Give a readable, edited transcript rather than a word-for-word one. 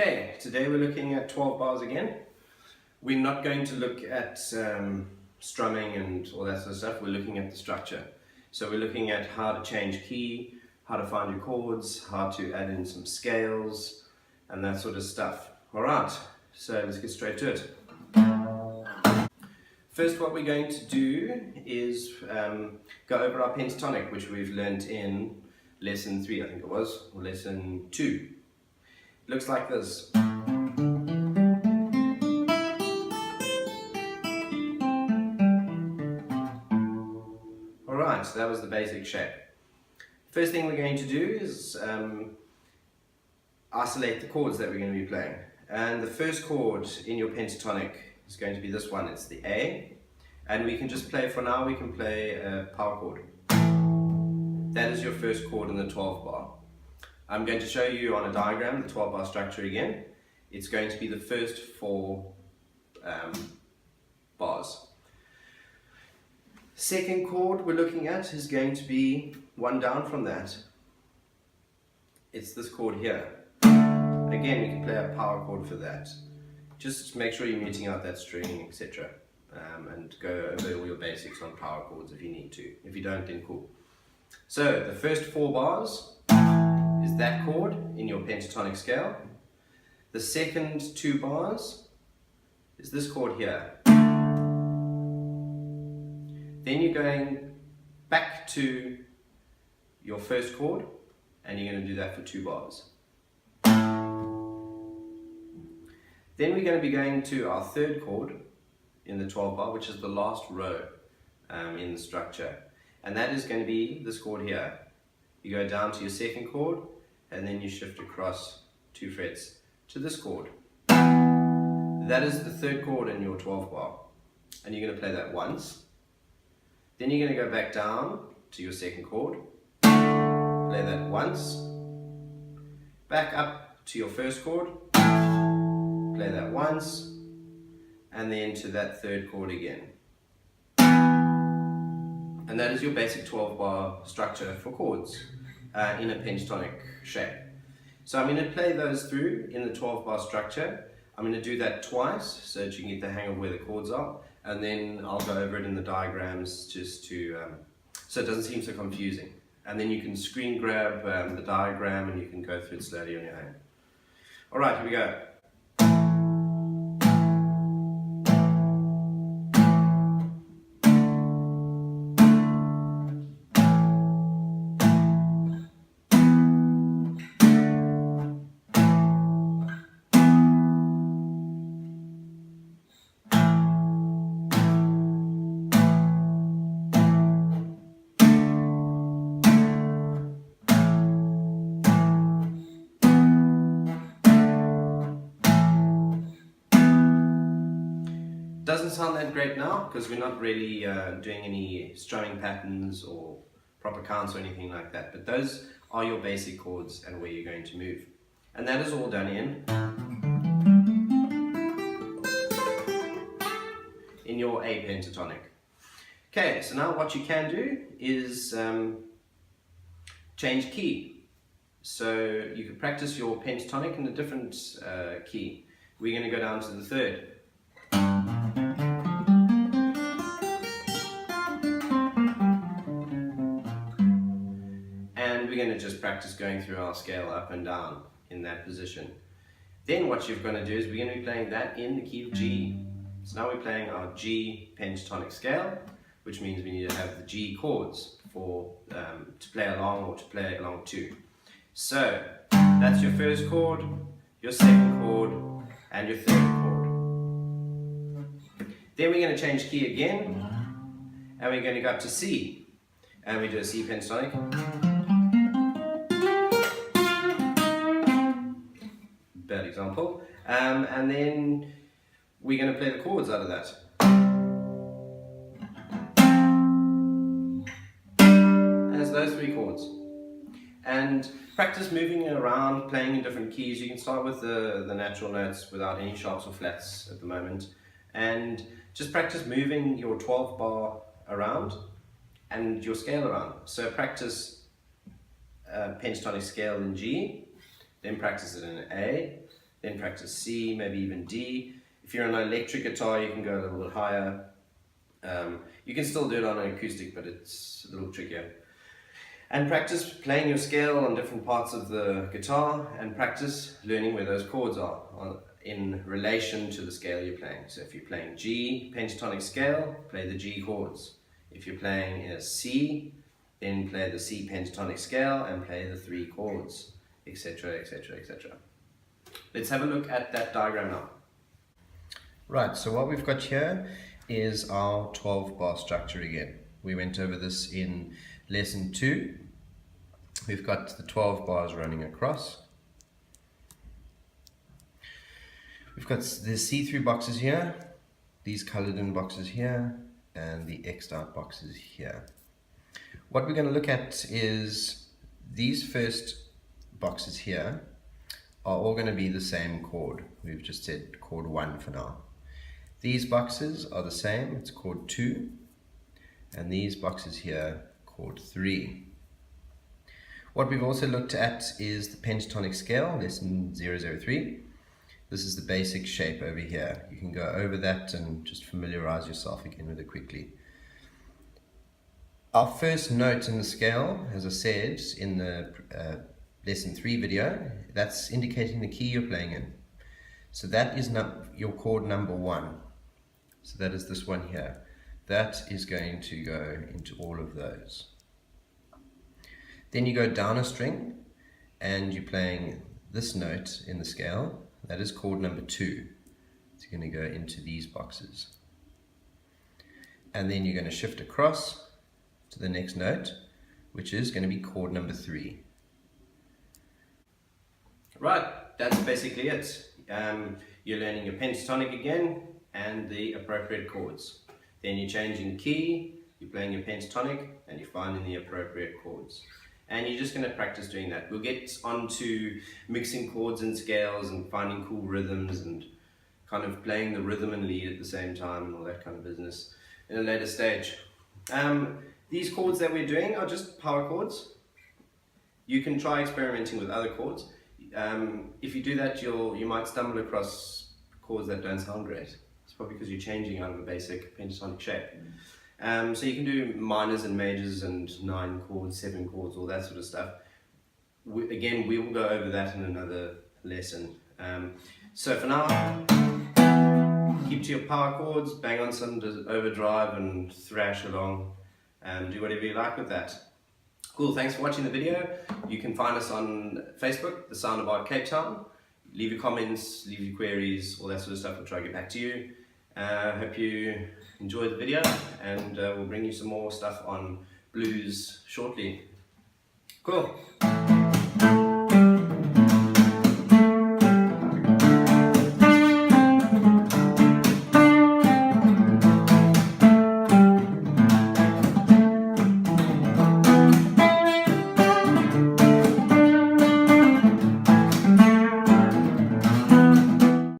Okay, today we're looking at 12 bars again. We're not going to look at strumming and all that sort of stuff. We're looking at the structure. So we're looking at how to change key, how to find your chords, how to add in some scales and that sort of stuff. Alright, so let's get straight to it. First, what we're going to do is go over our pentatonic, which we've learnt in lesson 3, I think it was, or lesson 2. It looks like this. Alright, so that was the basic shape. First thing we're going to do is isolate the chords that we're going to be playing. And the first chord in your pentatonic is going to be this one, it's the A. And we can just play, for now we can play a power chord. That is your first chord in the 12 bar. I'm going to show you on a diagram the 12 bar structure again. It's going to be the first 4 bars. Second chord we're looking at is going to be one down from that. It's this chord here. Again, we can play a power chord for that. Just make sure you're muting out that string, etc. And go over all your basics on power chords if you need to. If you don't, then cool. So the first 4 bars is that chord in your pentatonic scale. The second 2 bars is this chord here. Then you're going back to your first chord and you're going to do that for 2 bars. Then we're going to be going to our third chord in the 12 bar, which is the last row in the structure. And that is going to be this chord here. You go down to your second chord and then you shift across 2 frets to this chord. That is the third chord in your 12 bar. And you're going to play that once. Then you're going to go back down to your second chord, play that once, back up to your first chord, play that once, and then to that third chord again. And that is your basic 12 bar structure for chords in a pentatonic shape. So I'm going to play those through in the 12 bar structure. I'm going to do that twice so that you can get the hang of where the chords are, and then I'll go over it in the diagrams just to so it doesn't seem so confusing. And then you can screen grab the diagram and you can go through it slowly on your own. Alright, here we go. Doesn't sound that great now because we're not really doing any strumming patterns or proper counts or anything like that, but those are your basic chords and where you're going to move. And that is all done in your A pentatonic. Okay, so now what you can do is change key. So you could practice your pentatonic in a different key. We're going to go down to the third. We're going to just practice going through our scale up and down in that position. Then what you're going to do is we're going to be playing that in the key of G. So now we're playing our G pentatonic scale, which means we need to have the G chords for to play along or to play along to. So that's your first chord, your second chord, and your third chord. Then we're going to change key again, and we're going to go up to C, and we do a C pentatonic. Bad example. And then we're going to play the chords out of that. As those 3 chords. And practice moving around, playing in different keys. You can start with the natural notes without any sharps or flats at the moment. And just practice moving your 12 bar around and your scale around. So practice pentatonic scale in G, then practice it in A, then practice C, maybe even D. If you're on an electric guitar, you can go a little bit higher. You can still do it on an acoustic, but it's a little trickier. And practice playing your scale on different parts of the guitar, and practice learning where those chords are in relation to the scale you're playing. So if you're playing G, pentatonic scale, play the G chords. If you're playing in a C, then play the C pentatonic scale and play the 3 chords, etc, etc, etc. Let's have a look at that diagram now. Right, so what we've got here is our 12 bar structure again. We went over this in lesson 2. We've got the 12 bars running across. We've got the see-through boxes here, these colored in boxes here, and the X'd out boxes here. What we're going to look at is these first boxes here are all going to be the same chord. We've just said chord 1 for now. These boxes are the same, it's chord 2, and these boxes here, chord 3. What we've also looked at is the pentatonic scale, lesson 003. This is the basic shape over here. You can go over that and just familiarize yourself again with it quickly. Our first note in the scale, as I said in the lesson 3 video, that's indicating the key you're playing in. So that is your chord number 1. So that is this one here. That is going to go into all of those. Then you go down a string and you're playing this note in the scale. That is chord number 2. It's going to go into these boxes. And then you're going to shift across to the next note, which is going to be chord number 3. Right, that's basically it. You're learning your pentatonic again and the appropriate chords. Then you're changing key, you're playing your pentatonic, and you're finding the appropriate chords. And you're just going to practice doing that. We'll get onto mixing chords and scales and finding cool rhythms and kind of playing the rhythm and lead at the same time and all that kind of business in a later stage. These chords that we're doing are just power chords. You can try experimenting with other chords. If you do that, you might stumble across chords that don't sound great. It's probably because you're changing out of a basic pentatonic shape. So you can do minors and majors and 9 chords, 7 chords, all that sort of stuff. Again, we will go over that in another lesson. So for now, keep to your power chords, bang on some overdrive and thrash along, and do whatever you like with that. Cool, thanks for watching the video. You can find us on Facebook, The Sound of Art Cape Town. Leave your comments, leave your queries, all that sort of stuff. We'll try to get back to you. Hope you enjoyed the video, and we'll bring you some more stuff on blues shortly. Cool.